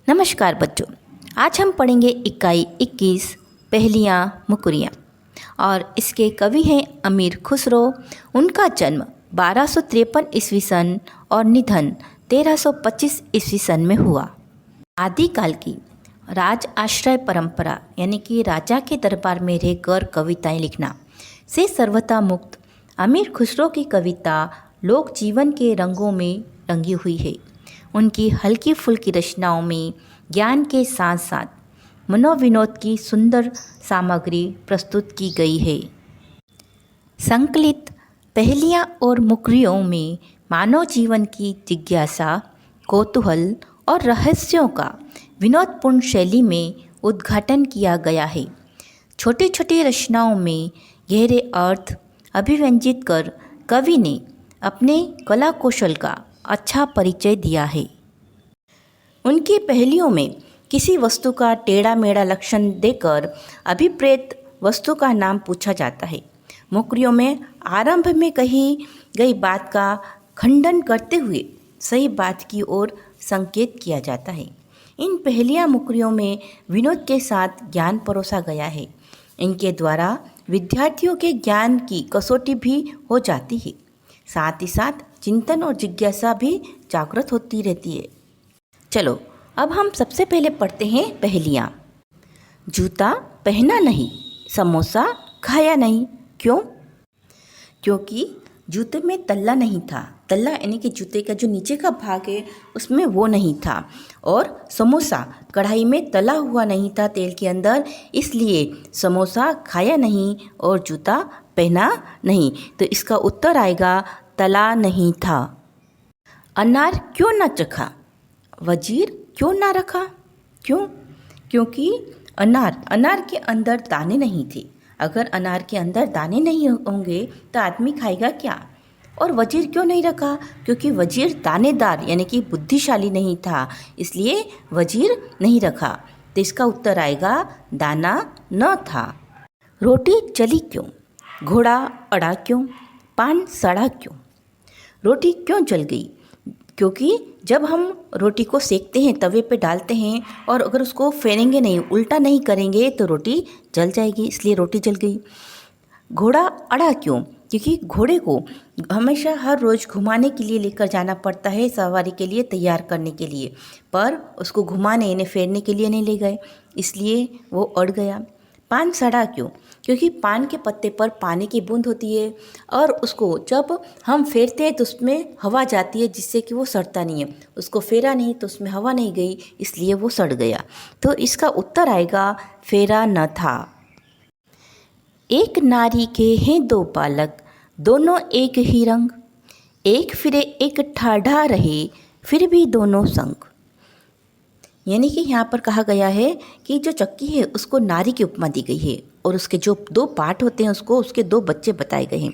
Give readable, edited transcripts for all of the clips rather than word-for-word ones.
नमस्कार बच्चों, आज हम पढ़ेंगे इकाई 21 पहेलियाँ मुकुरियाँ और इसके कवि हैं अमीर खुसरो। उनका जन्म 1253 ईस्वी सन और निधन 1325 ईस्वी सन में हुआ। आदिकाल की राज आश्रय परंपरा यानी कि राजा के दरबार में रहकर कविताएं लिखना से सर्वथा मुक्त अमीर खुसरो की कविता लोक जीवन के रंगों में रंगी हुई है। उनकी हल्की फुल्की रचनाओं में ज्ञान के साथ साथ मनोविनोद की सुंदर सामग्री प्रस्तुत की गई है। संकलित पहेलियाँ और मुकरियों में मानव जीवन की जिज्ञासा, कौतूहल और रहस्यों का विनोदपूर्ण शैली में उद्घाटन किया गया है। छोटी छोटी रचनाओं में गहरे अर्थ अभिव्यंजित कर कवि ने अपने कला कौशल का अच्छा परिचय दिया है। उनकी पहेलियों में किसी वस्तु का टेढ़ा मेढ़ा लक्षण देकर अभिप्रेत वस्तु का नाम पूछा जाता है। मुकरियों में आरंभ में कही गई बात का खंडन करते हुए सही बात की ओर संकेत किया जाता है। इन पहेलियाँ मुकरियों में विनोद के साथ ज्ञान परोसा गया है। इनके द्वारा विद्यार्थियों के ज्ञान की कसौटी भी हो जाती है, साथ ही साथ चिंतन और जिज्ञासा भी जागृत होती रहती है। चलो अब हम सबसे पहले पढ़ते हैं पहेलियाँ। जूता पहना नहीं, समोसा खाया नहीं, क्यों? क्योंकि जूते में तल्ला नहीं था। तल्ला यानी कि जूते का जो नीचे का भाग है उसमें वो नहीं था, और समोसा कढ़ाई में तला हुआ नहीं था तेल के अंदर, इसलिए समोसा खाया नहीं और जूता पहना नहीं। तो इसका उत्तर आएगा तला नहीं था। अनार क्यों न चखा, वजीर क्यों ना रखा, क्यों? क्योंकि अनार के अंदर दाने नहीं थे। अगर अनार के अंदर दाने नहीं होंगे तो आदमी खाएगा क्या? और वजीर क्यों नहीं रखा? क्योंकि वजीर दानेदार यानी कि बुद्धिशाली नहीं था, इसलिए वजीर नहीं रखा। तो इसका उत्तर आएगा दाना न था। रोटी जली क्यों, घोड़ा अड़ा क्यों, पान सड़ा क्यों? रोटी क्यों जल गई? क्योंकि जब हम रोटी को सेकते हैं, तवे पे डालते हैं, और अगर उसको फेरेंगे नहीं, उल्टा नहीं करेंगे तो रोटी जल जाएगी, इसलिए रोटी जल गई। घोड़ा अड़ा क्यों? क्योंकि घोड़े को हमेशा हर रोज़ घुमाने के लिए लेकर जाना पड़ता है, सवारी के लिए तैयार करने के लिए, पर उसको घुमाने यानी फेरने के लिए नहीं ले गए, इसलिए वो अड़ गया। पान सड़ा क्यों? क्योंकि पान के पत्ते पर पानी की बूंद होती है, और उसको जब हम फेरते हैं तो उसमें हवा जाती है, जिससे कि वो सड़ता नहीं है। उसको फेरा नहीं तो उसमें हवा नहीं गई, इसलिए वो सड़ गया। तो इसका उत्तर आएगा फेरा न था। एक नारी के हैं दो बालक, दोनों एक ही रंग, एक फिरे एक ठाढ़ा रहे, फिर भी दोनों संग। यानी कि यहाँ पर कहा गया है कि जो चक्की है उसको नारी की उपमा दी गई है, और उसके जो दो पार्ट होते हैं उसको उसके दो बच्चे बताए गए हैं।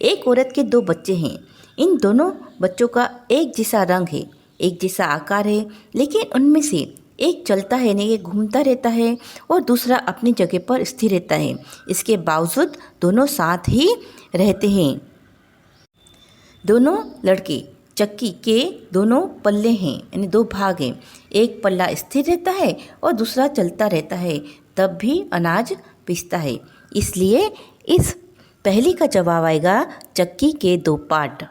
एक औरत के दो बच्चे हैं। इन दोनों बच्चों का एक जैसा रंग है, एक जैसा आकार है, लेकिन उनमें से एक चलता है नहीं, घूमता रहता है, और दूसरा अपनी जगह पर स्थिर रहता है। इसके बावजूद दोनों साथ ही रहते हैं। दोनों लड़के चक्की के दोनों पल्ले हैं, यानी दो भाग हैं। एक पल्ला स्थिर रहता है और दूसरा चलता रहता है, तब भी अनाज पिसता है। इसलिए इस पहेली का जवाब आएगा चक्की के दो पार्ट।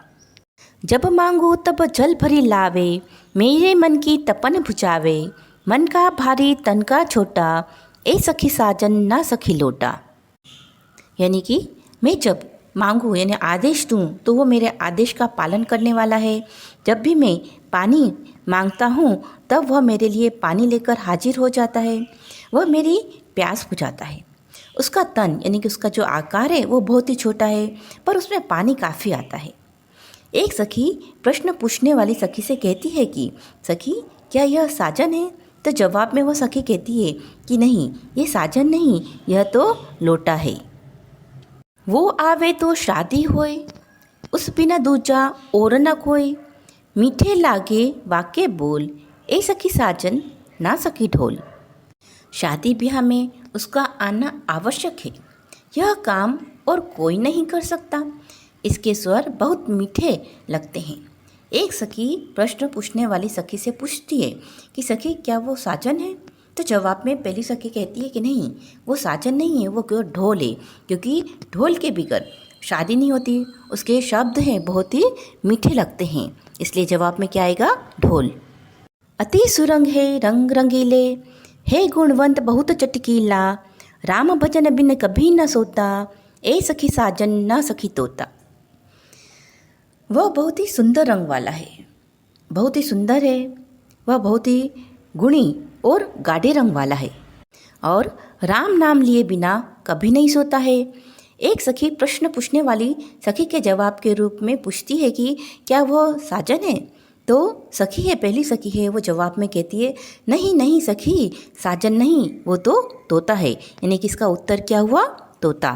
जब मांगो तब जल भरी लावे, मेरे मन की तपन बुझावे, मन का भारी तन का छोटा, ए सखी साजन ना सखी लोटा। यानी कि मैं जब मांगूँ यानी आदेश दूँ तो वो मेरे आदेश का पालन करने वाला है। जब भी मैं पानी मांगता हूँ तब वह मेरे लिए पानी लेकर हाजिर हो जाता है। वह मेरी प्यास बुझाता है। उसका तन यानी कि उसका जो आकार है वो बहुत ही छोटा है, पर उसमें पानी काफ़ी आता है। एक सखी प्रश्न पूछने वाली सखी से कहती है कि सखी क्या यह साजन है? तो जवाब में वह सखी कहती है कि नहीं, ये साजन नहीं, यह तो लोटा है। वो आवे तो शादी होए, उस बिना दूजा और न कोई, मीठे लागे वाके बोल, ए सखी साजन ना सखी ढोल। शादी ब्याह में उसका आना आवश्यक है, यह काम और कोई नहीं कर सकता। इसके स्वर बहुत मीठे लगते हैं। एक सखी प्रश्न पूछने वाली सखी से पूछती है कि सखी क्या वो साजन है। तो जवाब में पहली सखी कहती है कि नहीं, वो साजन नहीं है, वो केवल ढोल है, क्योंकि ढोल के बगैर शादी नहीं होती। उसके शब्द हैं बहुत ही मीठे लगते हैं, इसलिए जवाब में क्या आएगा, ढोल। अति सुरंग है रंग रंगीले, हे गुणवंत बहुत चटकीला, राम भजन बिन कभी न सोता, ए सखी साजन न सखी तोता। वह बहुत ही सुंदर रंग वाला है, बहुत ही सुंदर है, वह बहुत ही गुणी और गाढ़े रंग वाला है और राम नाम लिए बिना कभी नहीं सोता है। एक सखी प्रश्न पूछने वाली सखी के जवाब के रूप में पूछती है कि क्या वह साजन है। तो सखी है, पहली सखी है, वो जवाब में कहती है नहीं नहीं सखी, साजन नहीं, वो तो तोता है। यानी कि इसका उत्तर क्या हुआ, तोता।